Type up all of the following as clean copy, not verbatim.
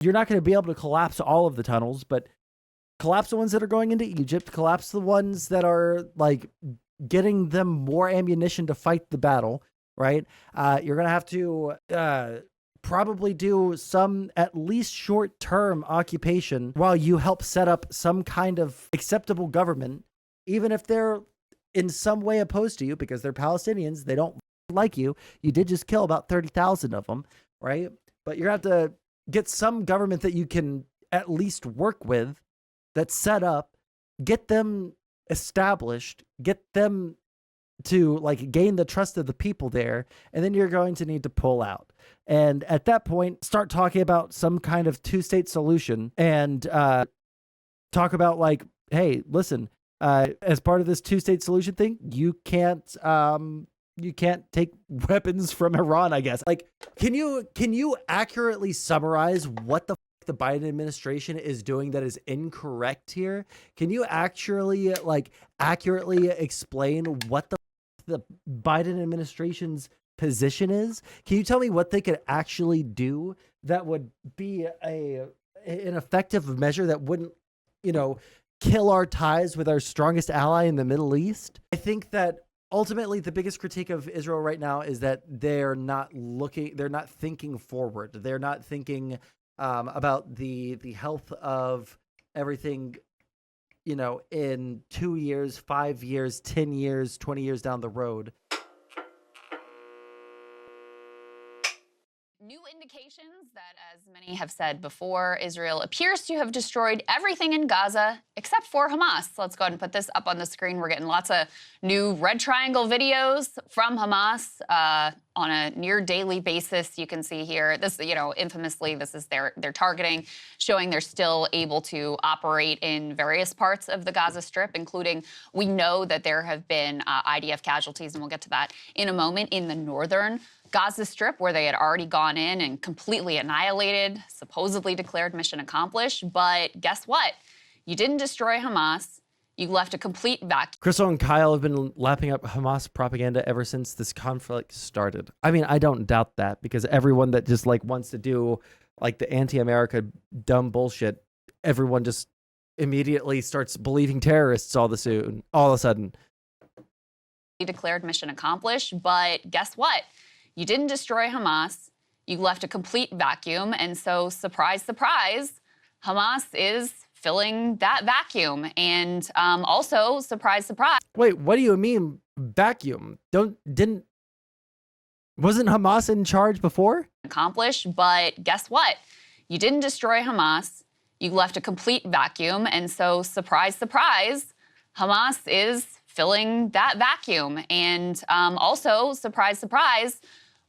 you're not going to be able to collapse all of the tunnels, but collapse the ones that are going into Egypt, collapse the ones that are like getting them more ammunition to fight the battle, right? You're going to have to probably do some at least short-term occupation while you help set up some kind of acceptable government, even if they're in some way opposed to you because they're Palestinians. They don't like you. You did just kill about 30,000 of them, right? But you're going to have to get some government that you can at least work with, that's set up, get them established, get them to like gain the trust of the people there, and then you're going to need to pull out. And at that point, start talking about some kind of two-state solution and talk about like, hey, listen, as part of this two-state solution thing, you can't take weapons from Iran, I guess. Like, can you accurately summarize what the Biden administration is doing that is incorrect here? Can you actually accurately explain what the Biden administration's position is? Can you tell me what they could actually do that would be an effective measure that wouldn't, kill our ties with our strongest ally in the Middle East? I think that ultimately the biggest critique of Israel right now is that they're not thinking forward. They're not thinking about the health of everything, in 2 years, 5 years, 10 years, 20 years down the road. New indications that, as many have said before, Israel appears to have destroyed everything in Gaza except for Hamas. Let's go ahead and put this up on the screen. We're getting lots of new red triangle videos from Hamas on a near daily basis. You can see here, this, infamously, this is their targeting, showing they're still able to operate in various parts of the Gaza Strip, including, we know that there have been IDF casualties, and we'll get to that in a moment, in the northern Gaza Strip, where they had already gone in and completely annihilated, supposedly declared mission accomplished. But guess what? You didn't destroy Hamas. You left a complete vacuum. Crystal and Kyle have been lapping up Hamas propaganda ever since this conflict started. I mean, I don't doubt that, because everyone that just wants to do the anti-America dumb bullshit, everyone just immediately starts believing terrorists all of a sudden. Declared mission accomplished. But guess what? You didn't destroy Hamas. You left a complete vacuum. And so, surprise, surprise, Hamas is filling that vacuum. And also, surprise, surprise. Wait, what do you mean vacuum? Wasn't Hamas in charge before? Accomplished. But guess what? You didn't destroy Hamas. You left a complete vacuum. And so, surprise, surprise, Hamas is filling that vacuum. And also, surprise, surprise,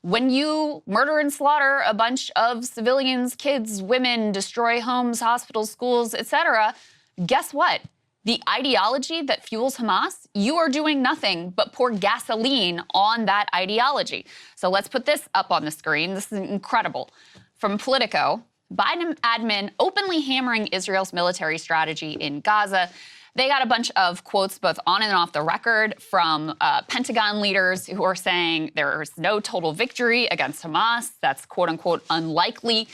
when you murder and slaughter a bunch of civilians, kids, women, destroy homes, hospitals, schools, etc., guess what? The ideology that fuels Hamas, you are doing nothing but pour gasoline on that ideology. So let's put this up on the screen. This is incredible. From Politico, Biden admin openly hammering Israel's military strategy in Gaza. They got a bunch of quotes both on and off the record from Pentagon leaders who are saying there's no total victory against Hamas. That's quote unquote unlikely.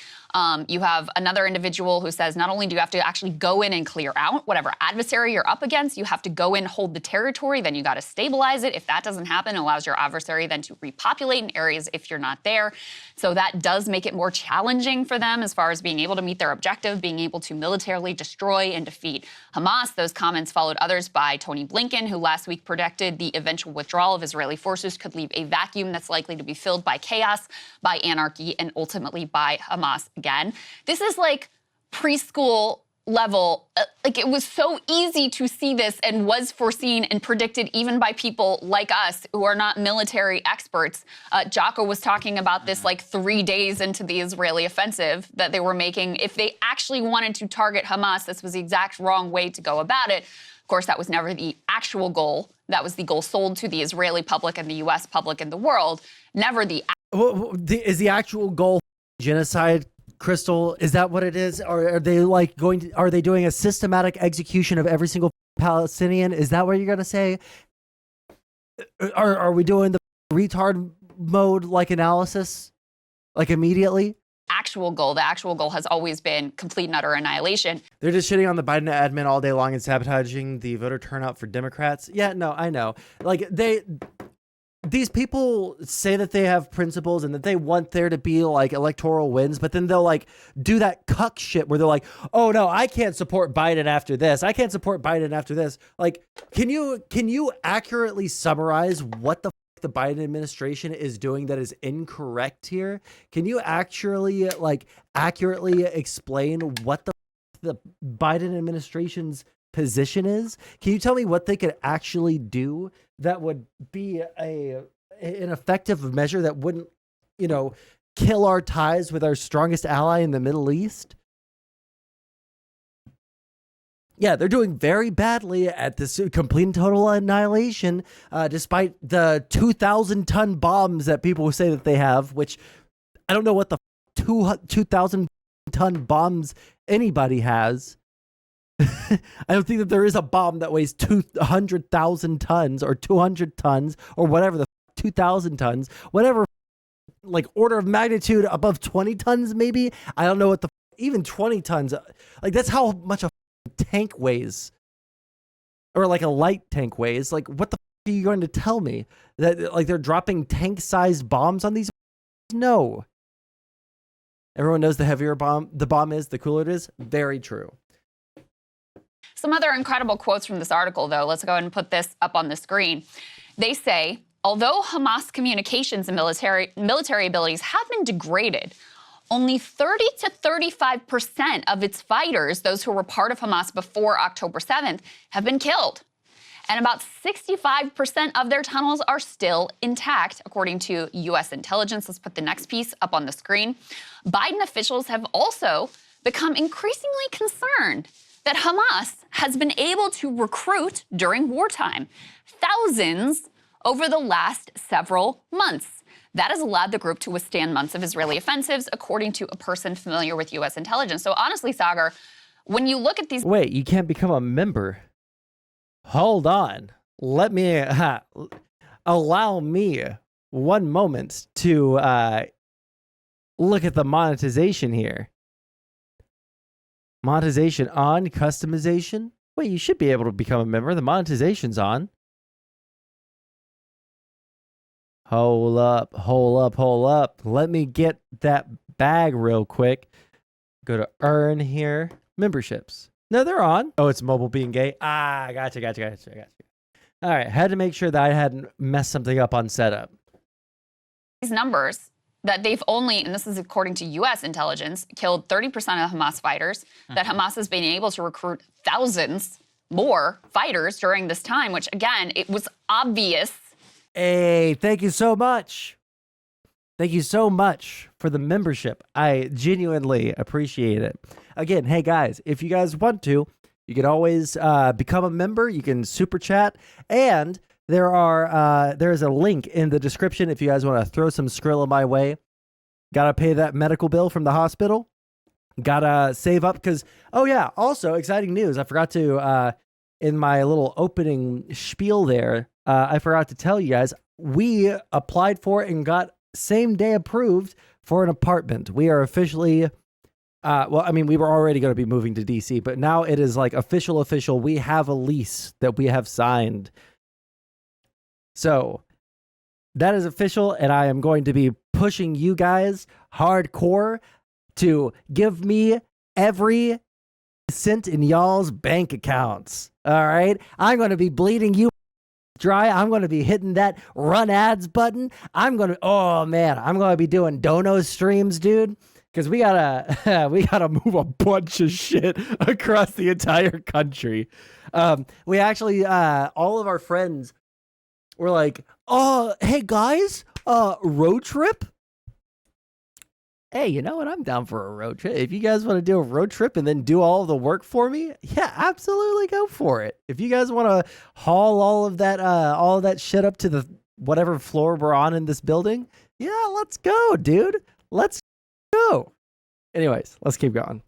You have another individual who says not only do you have to actually go in and clear out whatever adversary you're up against, you have to go in, hold the territory, then you got to stabilize it. If that doesn't happen, it allows your adversary then to repopulate in areas if you're not there. So that does make it more challenging for them as far as being able to meet their objective, being able to militarily destroy and defeat Hamas. Those comments followed others by Tony Blinken, who last week predicted the eventual withdrawal of Israeli forces could leave a vacuum that's likely to be filled by chaos, by anarchy, and ultimately by Hamas again. This is like preschool level. It was so easy to see this and was foreseen and predicted even by people like us who are not military experts. Jocko was talking about this 3 days into the Israeli offensive that they were making. If they actually wanted to target Hamas, this was the exact wrong way to go about it. Of course, that was never the actual goal. That was the goal sold to the Israeli public and the U.S. public and the world. Never the... Is the actual goal genocide? Crystal, is that what it is? Or are they are they doing a systematic execution of every single Palestinian? Is that what you're going to say? Are we doing the retard mode analysis immediately? actual goal. The actual goal has always been complete and utter annihilation. They're just shitting on the Biden admin all day long and sabotaging the voter turnout for Democrats. Yeah, no, I know. Like these people say that they have principles and that they want there to be like electoral wins, but then they'll like do that cuck shit where they're like, oh no, I can't support Biden after this. I can't support Biden after this. Like, can you accurately summarize what the Biden administration is doing that is incorrect here? Can you actually accurately explain what the Biden administration's position is? Can you tell me what they could actually do that would be an effective measure that wouldn't, kill our ties with our strongest ally in the Middle East? Yeah, they're doing very badly at this complete and total annihilation, despite the 2,000-ton bombs that people say that they have, which I don't know what the 2,000-ton bombs anybody has. I don't think that there is a bomb that weighs 200,000 tons or 200 tons or whatever, 2,000 tons, whatever, like order of magnitude above 20 tons maybe. I don't know what even 20 tons, like that's how much a tank weighs, or like a light tank weighs. Like what the are you going to tell me? That like they're dropping tank-sized bombs on these? No. Everyone knows the heavier the bomb is, the cooler it is. Very true. Some other incredible quotes from this article, though. Let's go ahead and put this up on the screen. They say, although Hamas communications and military abilities have been degraded, only 30 to 35% of its fighters, those who were part of Hamas before October 7th, have been killed. And about 65% of their tunnels are still intact, according to U.S. intelligence. Let's put the next piece up on the screen. Biden officials have also become increasingly concerned that Hamas has been able to recruit during wartime thousands over the last several months. That has allowed the group to withstand months of Israeli offensives, according to a person familiar with U.S. intelligence. So honestly, Sagar, when you look at these... Wait, you can't become a member. Hold on. Let me... allow me one moment to look at the monetization here. Monetization on, customization. Wait, you should be able to become a member. The monetization's on. Hold up. Let me get that bag real quick. Go to earn here. Memberships. No, they're on. Oh, it's mobile being gay. Ah, gotcha. All right, had to make sure that I hadn't messed something up on setup. These numbers that they've only, and this is according to U.S. intelligence, killed 30% of Hamas fighters, that Hamas has been able to recruit thousands more fighters during this time, which, again, it was obvious. Hey, thank you so much. Thank you so much for the membership. I genuinely appreciate it. Again, hey, guys, if you guys want to, you can always become a member. You can super chat, and there's a link in the description if you guys want to throw some Skrilla my way. Gotta pay that medical bill from the hospital. Gotta save up because, oh yeah, also exciting news. I forgot to, in my little opening spiel there, I forgot to tell you guys, we applied for and got same day approved for an apartment. We are officially... we were already going to be moving to DC, but now it is like official. We have a lease that we have signed. So that is official, and I am going to be pushing you guys hardcore to give me every cent in y'all's bank accounts. All right? I'm going to be bleeding you dry. I'm going to be hitting that run ads button. I'm going to be doing dono streams, dude. Because we gotta move a bunch of shit across the entire country. We actually, all of our friends were like, "Oh, hey guys, road trip." Hey, you know what? I'm down for a road trip. If you guys want to do a road trip and then do all the work for me, yeah, absolutely go for it. If you guys want to haul all of that shit up to the whatever floor we're on in this building, yeah, let's go, dude. Let's go. Anyways, let's keep going.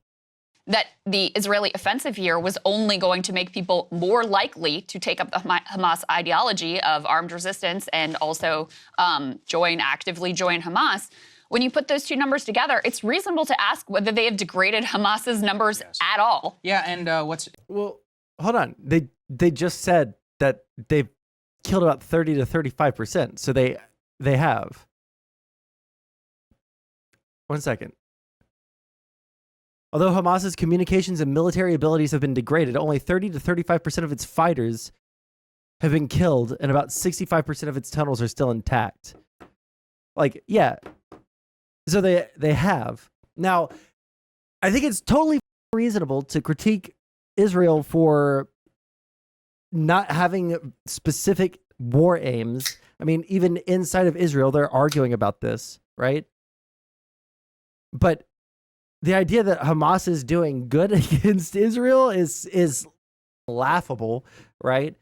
That the Israeli offensive here was only going to make people more likely to take up the Hamas ideology of armed resistance and also actively join Hamas. When you put those two numbers together, it's reasonable to ask whether they have degraded Hamas's numbers at all. Yeah, and Well, hold on. They just said that they've killed about 30 to 35%. So they have. 1 second. Although Hamas's communications and military abilities have been degraded, only 30 to 35% of its fighters have been killed, and about 65% of its tunnels are still intact. Like, yeah. So they have. Now, I think it's totally reasonable to critique Israel for not having specific war aims. I mean, even inside of Israel, they're arguing about this, right? But the idea that Hamas is doing good against Israel is laughable, right?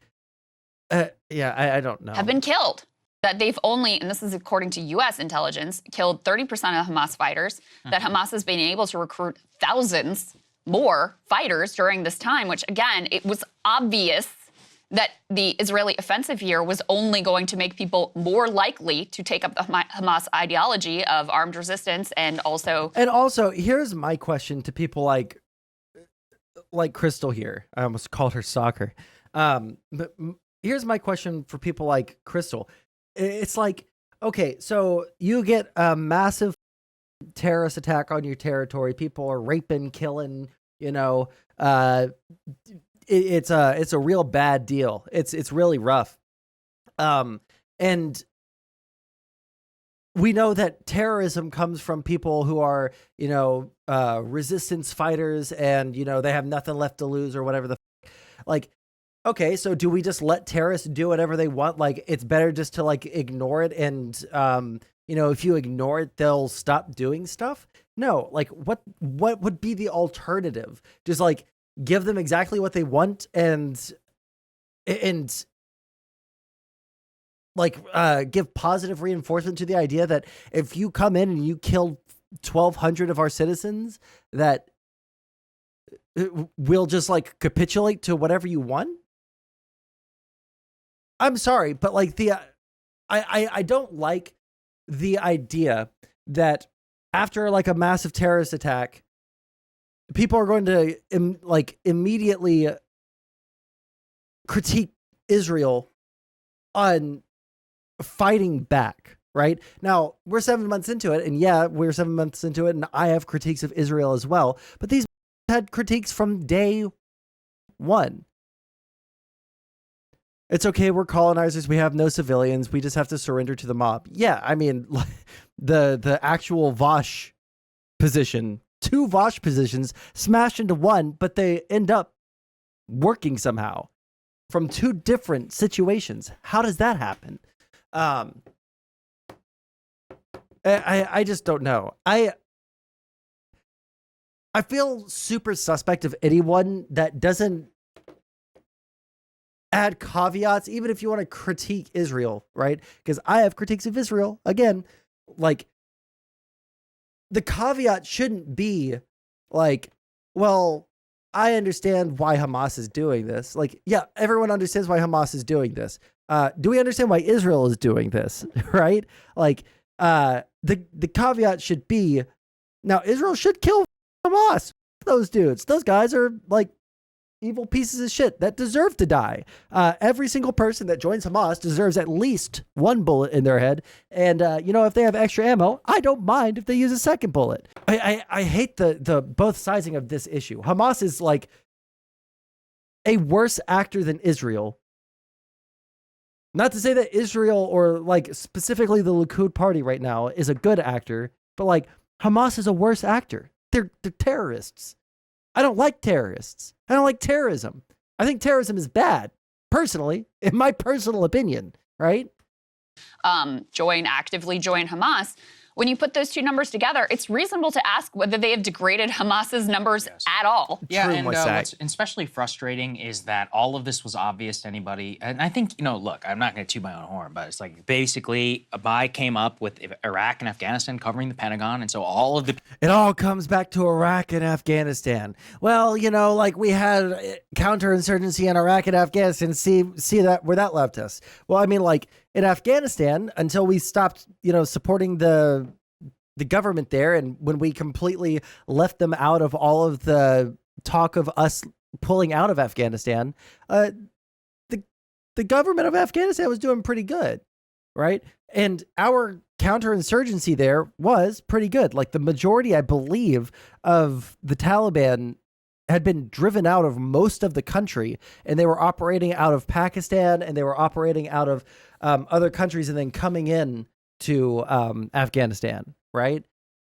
Yeah, I don't know. Have been killed. That they've only, and this is according to U.S. intelligence, killed 30% of Hamas fighters. That Hamas has been able to recruit thousands more fighters during this time, which again, it was obvious that the Israeli offensive here was only going to make people more likely to take up the Hamas ideology of armed resistance and also... And also, here's my question to people like Crystal here. I almost called her soccer. But here's my question for people like Crystal. It's like, okay, so you get a massive terrorist attack on your territory. People are raping, killing, you know, it's a real bad deal. It's really rough. And we know that terrorism comes from people who are, you know, resistance fighters, and, you know, they have nothing left to lose or whatever like, okay, so do we just let terrorists do whatever they want? Like, it's better just to like ignore it, and you know, if you ignore it, they'll stop doing stuff. No, like what would be the alternative? Just like give them exactly what they want, and like give positive reinforcement to the idea that if you come in and you kill 1,200 of our citizens, that we'll just like capitulate to whatever you want. I'm sorry, but like I don't like the idea that after like a massive terrorist attack, people are going to immediately critique Israel on fighting back. Right now, we're 7 months into it, and yeah, we're 7 months into it, and I have critiques of Israel as well. But these had critiques from day one. It's okay, we're colonizers, we have no civilians, we just have to surrender to the mob. Yeah, I mean, the actual Vosh position, 2 Vosh positions smashed into one, but they end up working somehow from 2 different situations. How does that happen? I just don't know. I feel super suspect of anyone that doesn't add caveats, even if you want to critique Israel, right? Because I have critiques of Israel. Again, like, the caveat shouldn't be like, well, I understand why Hamas is doing this. Like, yeah, everyone understands why Hamas is doing this. Do we understand why Israel is doing this, right? Like, the caveat should be, now Israel should kill Hamas. Those dudes, those guys are like evil pieces of shit that deserve to die. Every single person that joins Hamas deserves at least 1 bullet in their head. And, you know, if they have extra ammo, I don't mind if they use a second bullet. I hate the both sizing of this issue. Hamas is like a worse actor than Israel. Not to say that Israel, or like specifically the Likud party right now, is a good actor, but like Hamas is a worse actor. They're terrorists. I don't like terrorists. I don't like terrorism. I think terrorism is bad, personally, in my personal opinion, right? Actively join Hamas. When you put those two numbers together, it's reasonable to ask whether they have degraded Hamas's numbers at all. Yeah, True, and what's especially frustrating is that all of this was obvious to anybody. And I think, you know, look, I'm not going to toot my own horn, but it's like basically Abai came up with Iraq and Afghanistan covering the Pentagon. And so all of the... It all comes back to Iraq and Afghanistan. Well, you know, like we had counterinsurgency in Iraq and Afghanistan. See that where that left us. Well, I mean, like in Afghanistan, until we stopped, you know, supporting the the government there, and when we completely left them out of all of the talk of us pulling out of Afghanistan, the government of Afghanistan was doing pretty good, right? And our counterinsurgency there was pretty good. Like the majority, I believe, of the Taliban had been driven out of most of the country, and they were operating out of Pakistan, and they were operating out of other countries, and then coming in to Afghanistan, right?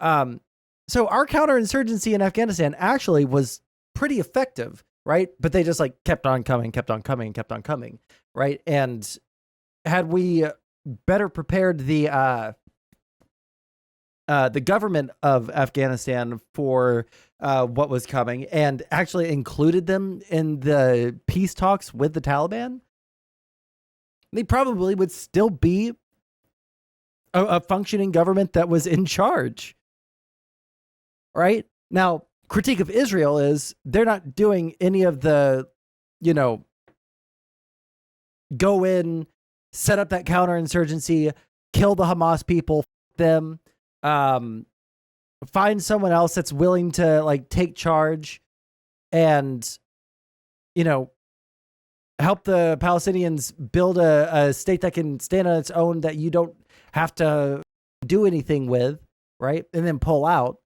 So our counterinsurgency in Afghanistan actually was pretty effective, right? But they just like kept on coming, right? And had we better prepared the government of Afghanistan for what was coming, and actually included them in the peace talks with the Taliban, they probably would still be a functioning government that was in charge. Right? Now, critique of Israel is they're not doing any of the, go in, set up that counterinsurgency, kill the Hamas people, them, find someone else that's willing to like take charge and, help the Palestinians build a state that can stand on its own, that you don't have to do anything with, right? And then pull out.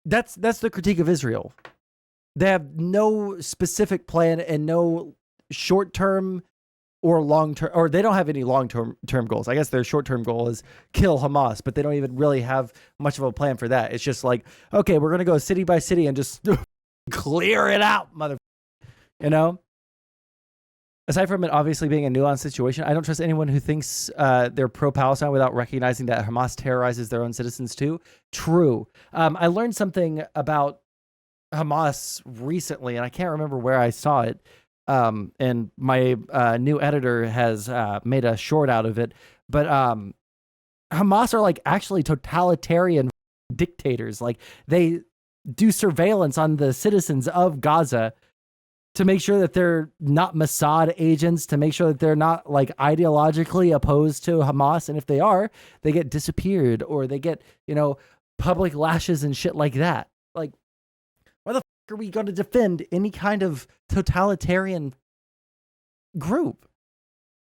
That's the critique of Israel. They have no specific plan and no short-term or long-term, or they don't have any long-term goals. I guess their short-term goal is kill Hamas, but they don't even really have much of a plan for that. It's just like, okay, we're going to go city by city and just clear it out, Aside from it obviously being a nuanced situation, I don't trust anyone who thinks they're pro-Palestine without recognizing that Hamas terrorizes their own citizens too. True. I learned something about Hamas recently, and I can't remember where I saw it. And my new editor has made a short out of it. But Hamas are like actually totalitarian dictators. Like they do surveillance on the citizens of Gaza to make sure that they're not Mossad agents, to make sure that they're not like ideologically opposed to Hamas. And if they are, they get disappeared or they get, public lashes and shit like that. Like, why the fuck are we going to defend any kind of totalitarian group?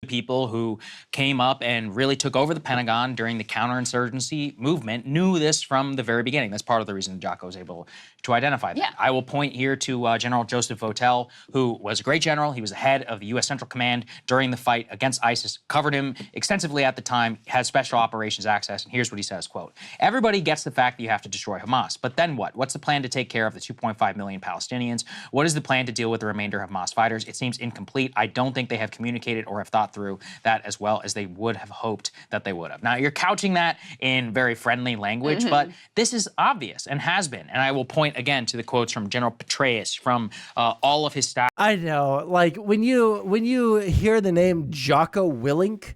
People who came up and really took over the Pentagon during the counterinsurgency movement knew this from the very beginning. That's part of the reason Jocko was able to identify that. Yeah. I will point here to General Joseph Votel, who was a great general. He was the head of the U.S. Central Command during the fight against ISIS, covered him extensively at the time, had special operations access, and here's what he says, quote, "Everybody gets the fact that you have to destroy Hamas, but then what? What's the plan to take care of the 2.5 million Palestinians? What is the plan to deal with the remainder of Hamas fighters? It seems incomplete. I don't think they have communicated or have thought through that as well as they would have hoped that they would have." Now, you're couching that in very friendly language, but this is obvious and has been. And I will point again to the quotes from General Petraeus, from all of his staff. I know, like when you hear the name Jocko Willink,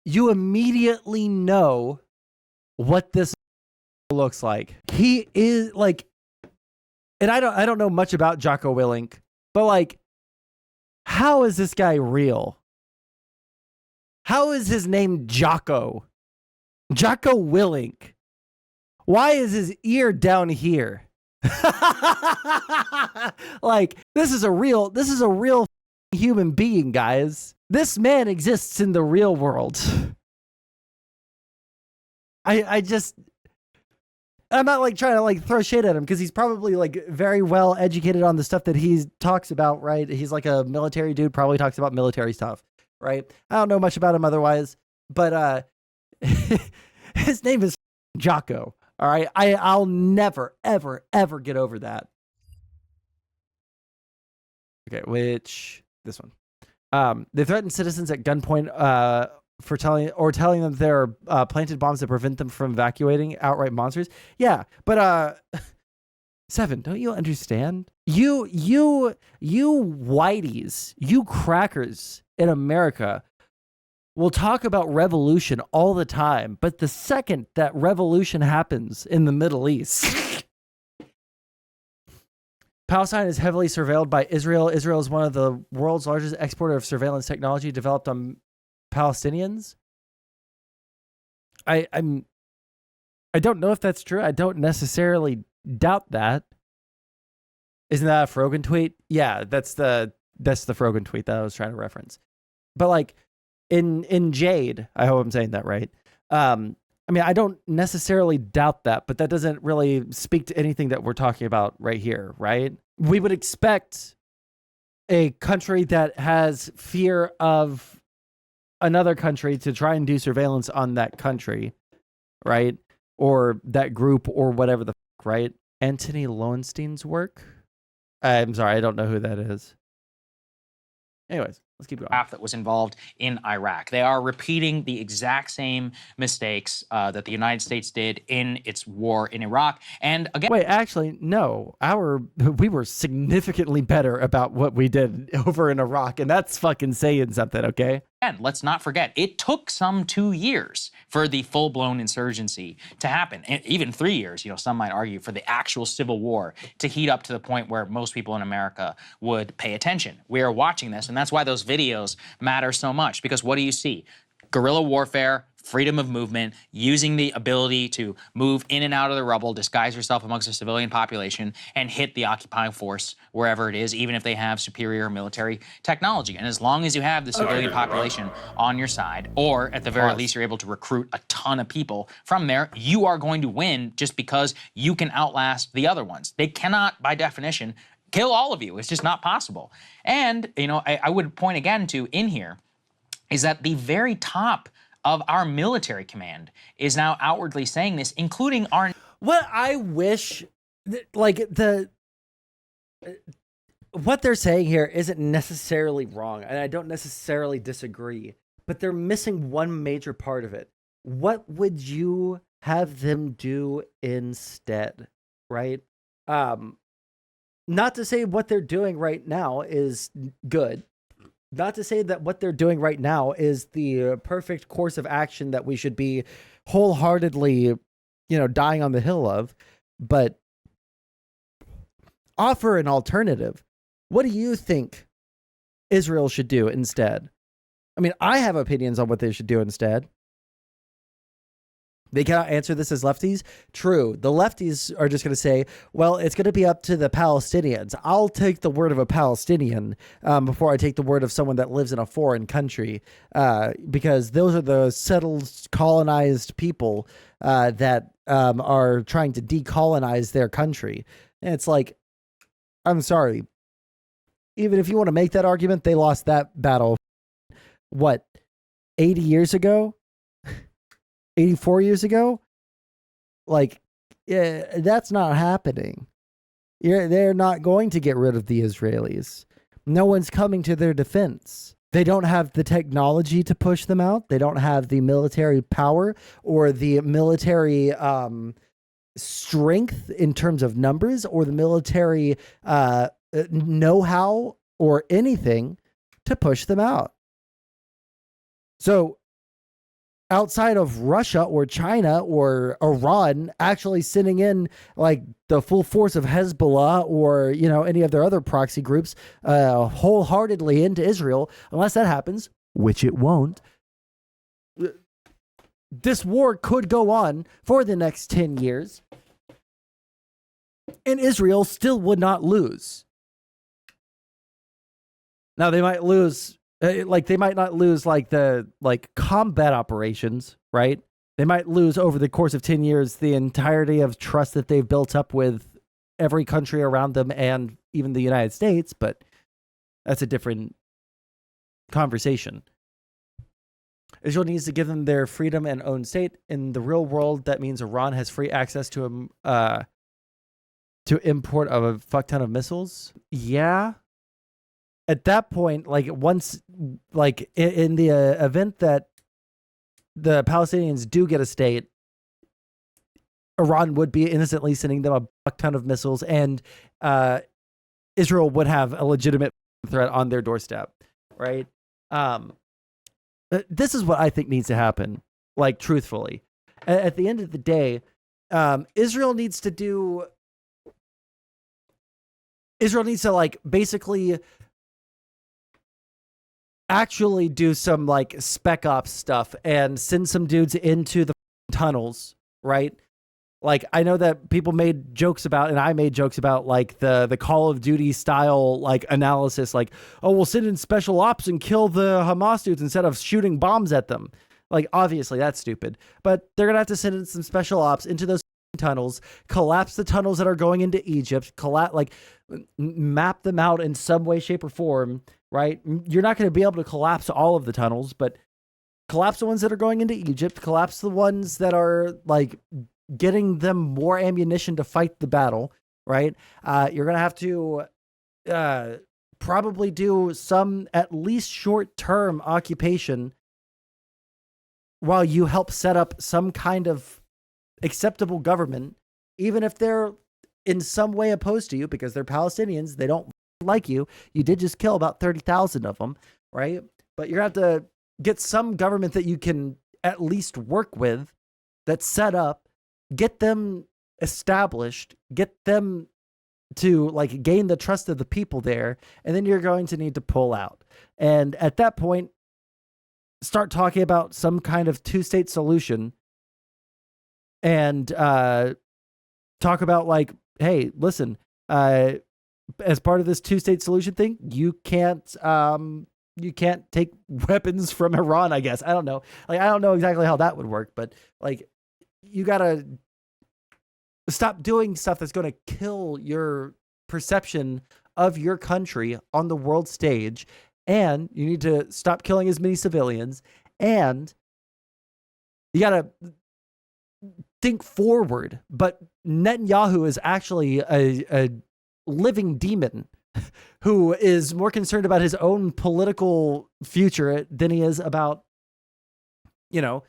you immediately know what this looks like. He is like, and I don't know much about Jocko Willink, but like, how is this guy real? How is his name Jocko? Jocko Willink. Why is his ear down here? Like, this is a real human being, guys. This man exists in the real world. I'm not like trying to like throw shade at him, because he's probably like very well educated on the stuff that he talks about, right? He's like a military dude, probably talks about military stuff, right? I don't know much about him otherwise, but his name is Jocko. All right, I'll never, ever, ever get over that. Okay, this one. They threatened citizens at gunpoint for telling them there are planted bombs that prevent them from evacuating. Outright monsters. Yeah, but Seven, don't you understand? You whiteys, you crackers in America will talk about revolution all the time, but the second that revolution happens in the Middle East, Palestine is heavily surveilled by Israel. Israel is one of the world's largest exporter of surveillance technology developed on Palestinians. I'm I don't know if that's true. I don't necessarily doubt that. Isn't that a Frogan tweet? Yeah, that's the Frogan tweet that I was trying to reference. But like in Jade, I hope I'm saying that right. I mean, I don't necessarily doubt that, but that doesn't really speak to anything that we're talking about right here, right? We would expect a country that has fear of another country to try and do surveillance on that country, right? Or that group or whatever the fuck, right? Anthony Lowenstein's work? I'm sorry, I don't know who that is. Anyways, let's keep going. That was involved in Iraq. They are repeating the exact same mistakes that the United States did in its war in Iraq. And again, wait, actually, no. We were significantly better about what we did over in Iraq, and that's fucking saying something, okay? And let's not forget, it took some 2 years for the full-blown insurgency to happen. Even 3 years, some might argue, for the actual civil war to heat up to the point where most people in America would pay attention. We are watching this, and that's why those videos matter so much, because what do you see? Guerrilla warfare, freedom of movement, using the ability to move in and out of the rubble, disguise yourself amongst the civilian population, and hit the occupying force wherever it is, even if they have superior military technology. And as long as you have the civilian population on your side, or at the very least you're able to recruit a ton of people from there, you are going to win just because you can outlast the other ones. They cannot, by definition, kill all of you. It's just not possible. And, I would point again to in here is that the very top of our military command is now outwardly saying this, including our... What I wish, what they're saying here isn't necessarily wrong, and I don't necessarily disagree, but they're missing one major part of it. What would you have them do instead, right? Not to say what they're doing right now is good. Not to say that what they're doing right now is the perfect course of action that we should be wholeheartedly, dying on the hill of, but offer an alternative. What do you think Israel should do instead? I mean, I have opinions on what they should do instead. They cannot answer this as lefties. True. The lefties are just going to say, well, it's going to be up to the Palestinians. I'll take the word of a Palestinian before I take the word of someone that lives in a foreign country, because those are the settled, colonized people that are trying to decolonize their country. And it's like, I'm sorry. Even if you want to make that argument, they lost that battle, 80 years ago? 84 years ago? That's not happening. They're not going to get rid of the Israelis. No one's coming to their defense. They don't have the technology to push them out. They don't have the military power or the military strength in terms of numbers or the military know-how or anything to push them out. So outside of Russia or China or Iran actually sending in the full force of Hezbollah or, any of their other proxy groups wholeheartedly into Israel, unless that happens, which it won't, this war could go on for the next 10 years and Israel still would not lose. Now they might lose... they might not lose the combat operations, right? They might lose over the course of 10 years the entirety of trust that they've built up with every country around them and even the United States, but that's a different conversation. Israel needs to give them their freedom and own state. In the real world, that means Iran has free access to import a fuck ton of missiles. Yeah. At that point, once, in the event that the Palestinians do get a state, Iran would be innocently sending them a fuck ton of missiles, and Israel would have a legitimate threat on their doorstep, right? This is what I think needs to happen, truthfully. At the end of the day, Israel needs to basically actually do some spec ops stuff and send some dudes into the tunnels, right? Like, I know that people made jokes about, and I made jokes about, like the Call of Duty style like analysis, like, oh, we'll send in special ops and kill the Hamas dudes instead of shooting bombs at them. Like, obviously that's stupid, but they're gonna have to send in some special ops into those tunnels, collapse the tunnels that are going into Egypt, map them out in some way, shape, or form, right? You're not going to be able to collapse all of the tunnels, but collapse the ones that are going into Egypt, collapse the ones that are like getting them more ammunition to fight the battle, right? You're going to have to probably do some at least short-term occupation while you help set up some kind of acceptable government, even if they're in some way opposed to you because they're Palestinians, they don't like you. You did just kill about 30,000 of them, right? But you're going to have to get some government that you can at least work with, that's set up, get them established, get them to like gain the trust of the people there, and then you're going to need to pull out. And at that point, start talking about some kind of two-state solution and talk about like, hey, listen, as part of this two-state solution thing, you can't take weapons from Iran, I guess. I don't know. Like, I don't know exactly how that would work, but like, you gotta stop doing stuff that's going to kill your perception of your country on the world stage, and you need to stop killing as many civilians, and you gotta think forward. But Netanyahu is actually a living demon who is more concerned about his own political future than he is about, you know,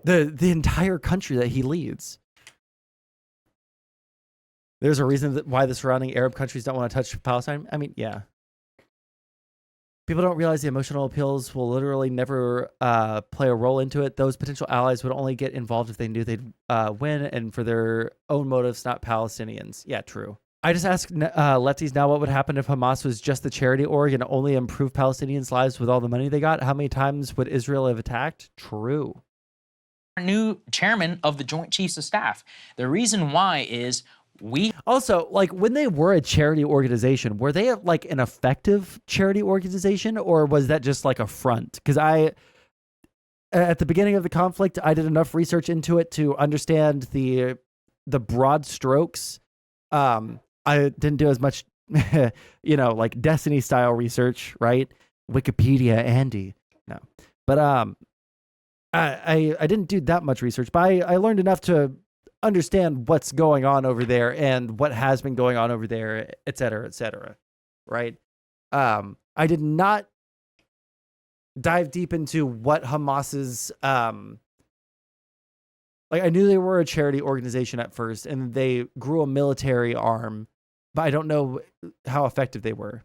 the entire country that he leads. There's a reason why the surrounding Arab countries don't want to touch Palestine. I mean, yeah. People don't realize the emotional appeals will literally never play a role into it. Those potential allies would only get involved if they knew they'd win and for their own motives, not Palestinians. Yeah, true. I just asked lefties now, what would happen if Hamas was just the charity org and only improve Palestinians' lives with all the money they got? How many times would Israel have attacked? True. New chairman of the Joint Chiefs of Staff. The reason why is also, like, when they were a charity organization, were they like an effective charity organization, or was that just like a front? Because at the beginning of the conflict, I did enough research into it to understand the broad strokes. I didn't do as much, like Destiny style research, right? Wikipedia, Andy. No, but I didn't do that much research, but I learned enough to understand what's going on over there and what has been going on over there, et cetera, right? I did not dive deep into what Hamas's, like, I knew they were a charity organization at first, and they grew a military arm, but I don't know how effective they were.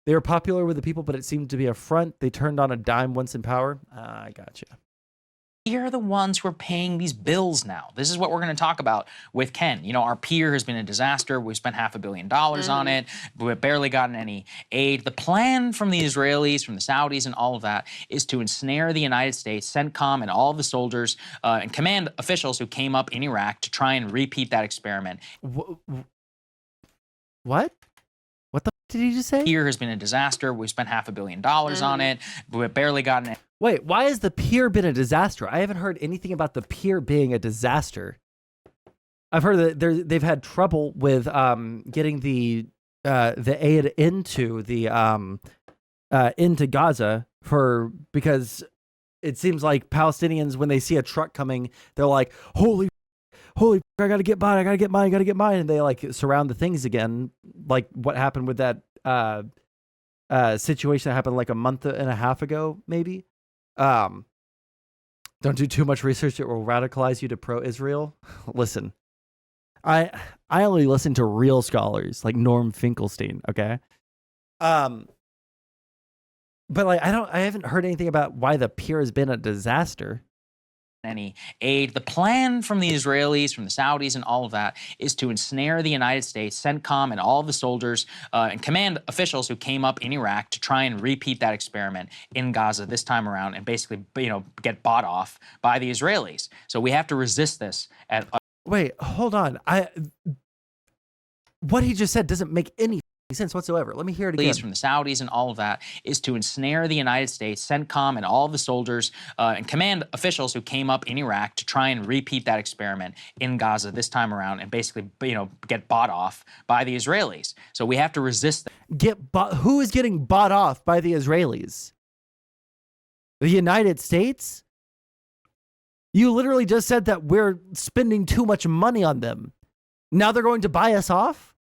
They were popular with the people, but it seemed to be a front. They turned on a dime once in power. I gotcha. are the ones who are paying these bills now. This is what we're going to talk about with Ken. You know, our pier has been a disaster. We spent $500 million on it. We've barely gotten any aid. The plan from the Israelis, from the Saudis, and all of that is to ensnare the United States, CENTCOM, and all of the soldiers and command officials who came up in Iraq to try and repeat that experiment. What? What the did he just say? Pier has been a disaster. We spent $500 million on it. We've barely gotten it. Wait, why has the pier been a disaster? I haven't heard anything about the pier being a disaster. I've heard that they've had trouble with getting the aid into Gaza because it seems like Palestinians, when they see a truck coming, they're like, holy, I gotta get mine, and they like surround the things again, like what happened with that situation that happened like a month and a half ago, maybe. Don't do too much research; it will radicalize you to pro-Israel. Listen, I only listen to real scholars like Norm Finkelstein. Okay, but like I haven't heard anything about why the pier has been a disaster. any aid. The plan from the Israelis, from the Saudis, and all of that is to ensnare the United States, CENTCOM, and all of the soldiers and command officials who came up in Iraq to try and repeat that experiment in Gaza this time around and basically, get bought off by the Israelis. So we have to resist this. Wait, hold on. What he just said doesn't make any sense whatsoever. Let me hear it again. From the Saudis and all of that is to ensnare the United States, CENTCOM, and all of the soldiers and command officials who came up in Iraq to try and repeat that experiment in Gaza this time around and basically, get bought off by the Israelis. So we have to resist that. Who is getting bought off by the Israelis? The United States? You literally just said that we're spending too much money on them. Now they're going to buy us off?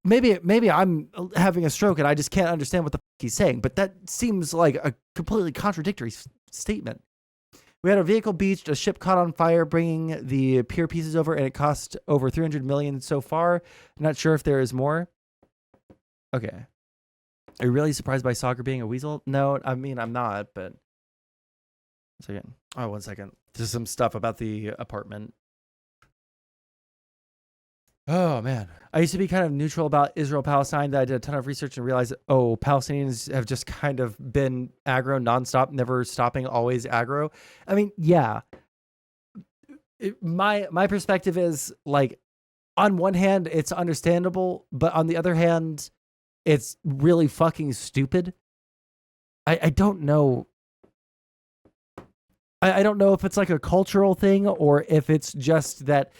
Maybe I'm having a stroke and I just can't understand what the fuck he's saying, but that seems like a completely contradictory statement. We had a vehicle beached, a ship caught on fire, bringing the pier pieces over, and it cost over $300 million so far. I'm not sure if there is more. Okay. Are you really surprised by soccer being a weasel? No, I mean, I'm not, but... one second. There's some stuff about the apartment. Oh, man. I used to be kind of neutral about Israel-Palestine. That I did a ton of research and realized, Palestinians have just kind of been aggro nonstop, never stopping, always aggro. I mean, yeah. My perspective is, like, on one hand, it's understandable, but on the other hand, it's really fucking stupid. I don't know. I don't know if it's like a cultural thing or if it's just that...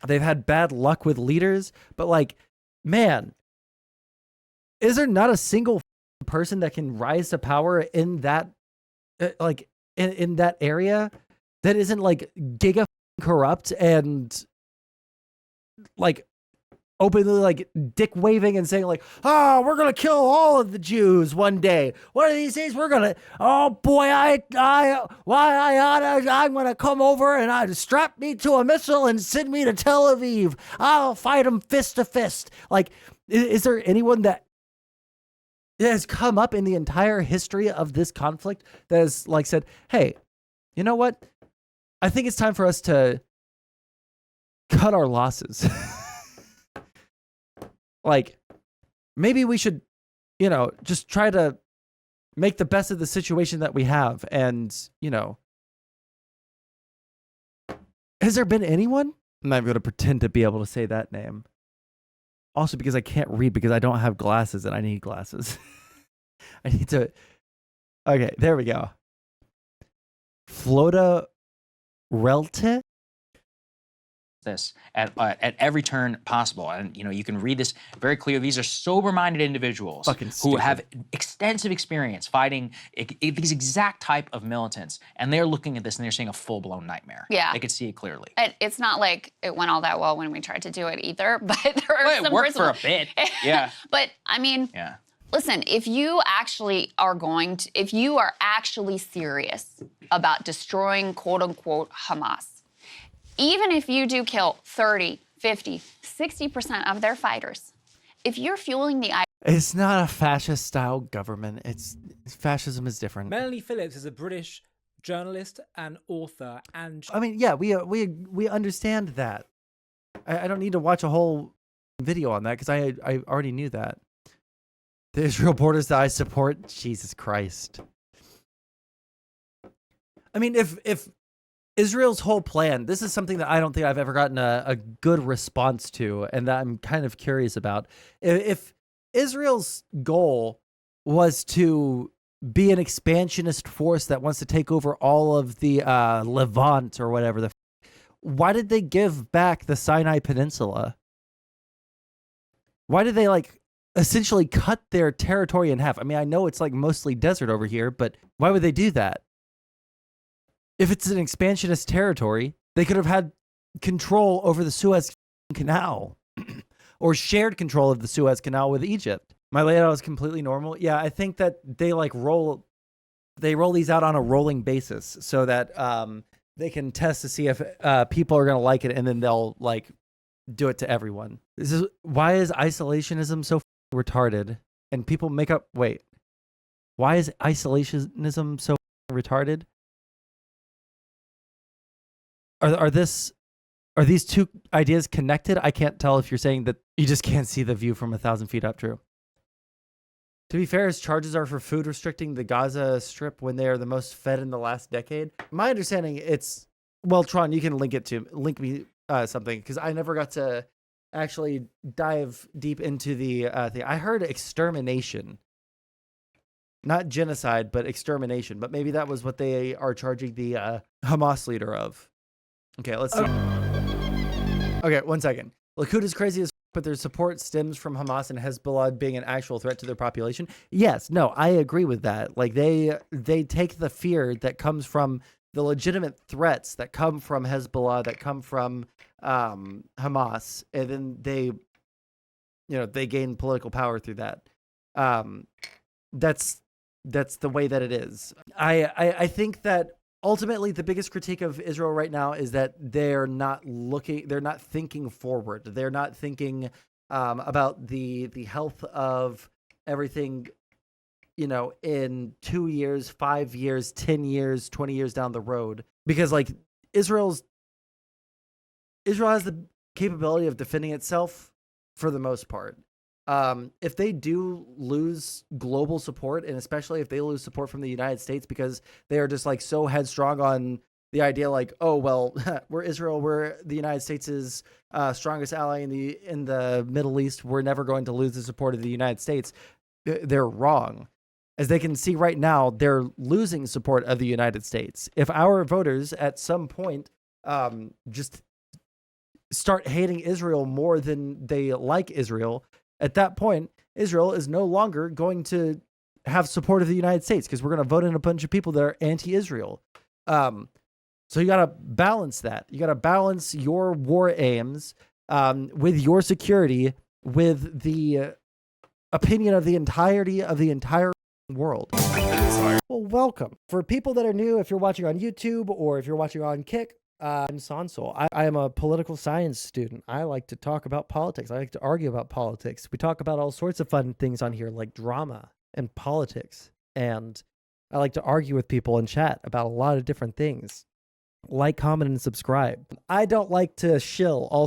they've had bad luck with leaders, but like, man, is there not a single person that can rise to power in that, in that area that isn't like giga corrupt and like openly like dick waving and saying like, we're gonna kill all of the Jews one day. One of these days we're gonna. Oh boy, I'm gonna come over and I strap me to a missile and send me to Tel Aviv. I'll fight them fist to fist. Like, is there anyone that has come up in the entire history of this conflict that has like said, hey, you know what? I think it's time for us to cut our losses. Like, maybe we should, just try to make the best of the situation that we have. And, has there been anyone? I'm not even going to pretend to be able to say that name. Also, because I can't read because I don't have glasses and I need glasses. I need to. Okay, there we go. Flota Relte? This at every turn possible, and you can read this very clear. These are sober-minded individuals who have extensive experience fighting these exact type of militants, and they're looking at this and they're seeing a full-blown nightmare. Yeah, they could see it clearly. It's not like it went all that well when we tried to do it either, but there are some it worked for a bit. Yeah, but I mean, yeah. Listen, if you are actually serious about destroying quote-unquote Hamas, even if you do kill 30, 50, 60% of their fighters, if you're fueling the... It's not a fascist-style government. Fascism is different. Melanie Phillips is a British journalist and author, and... I mean, yeah, we understand that. I don't need to watch a whole video on that because I already knew that. The Israel borders that I support, Jesus Christ. I mean, if Israel's whole plan, this is something that I don't think I've ever gotten a good response to, and that I'm kind of curious about. If Israel's goal was to be an expansionist force that wants to take over all of the Levant or whatever, why did they give back the Sinai Peninsula? Why did they essentially cut their territory in half? I mean, I know it's mostly desert over here, but why would they do that? If it's an expansionist territory, they could have had control over the Suez Canal or shared control of the Suez Canal with Egypt. My layout is completely normal. Yeah, I think that they roll these out on a rolling basis so that they can test to see if people are going to like it, and then they'll do it to everyone. Why is isolationism so retarded? And people make up, why is isolationism so retarded? Are these two ideas connected? I can't tell if you're saying that you just can't see the view from 1,000 feet up. True. To be fair, his charges are for food restricting the Gaza Strip when they are the most fed in the last decade. My understanding, it's well, Tron, you can link me something because I never got to actually dive deep into the thing. I heard extermination, not genocide, but extermination. But maybe that was what they are charging the Hamas leader of. Okay, let's see. Okay, 1 second. Likud is crazy as but their support stems from Hamas and Hezbollah being an actual threat to their population. Yes, no, I agree with that. Like they take the fear that comes from the legitimate threats that come from Hezbollah, that come from Hamas, and then they gain political power through that. That's the way that it is. I think that ultimately the biggest critique of Israel right now is that they're not thinking forward. They're not thinking about the health of everything, in 2 years, 5 years, 10 years, 20 years down the road. Because like Israel has the capability of defending itself for the most part. If they do lose global support, and especially if they lose support from the United States because they are just like so headstrong on the idea like, oh, well, we're Israel, we're the United States' strongest ally in the Middle East, we're never going to lose the support of the United States, they're wrong. As they can see right now, they're losing support of the United States. If our voters at some point just start hating Israel more than they like Israel, at that point, Israel is no longer going to have support of the United States because we're going to vote in a bunch of people that are anti-Israel. So you got to balance that. You got to balance your war aims with your security, with the opinion of the entirety of the entire world. Well, welcome. For people that are new, if you're watching on YouTube or if you're watching on Kick, I'm Sondsol. I am a political science student. I like to talk about politics. I like to argue about politics. We talk about all sorts of fun things on here like drama and politics. And I like to argue with people and chat about a lot of different things. Like, comment, and subscribe. I don't like to shill all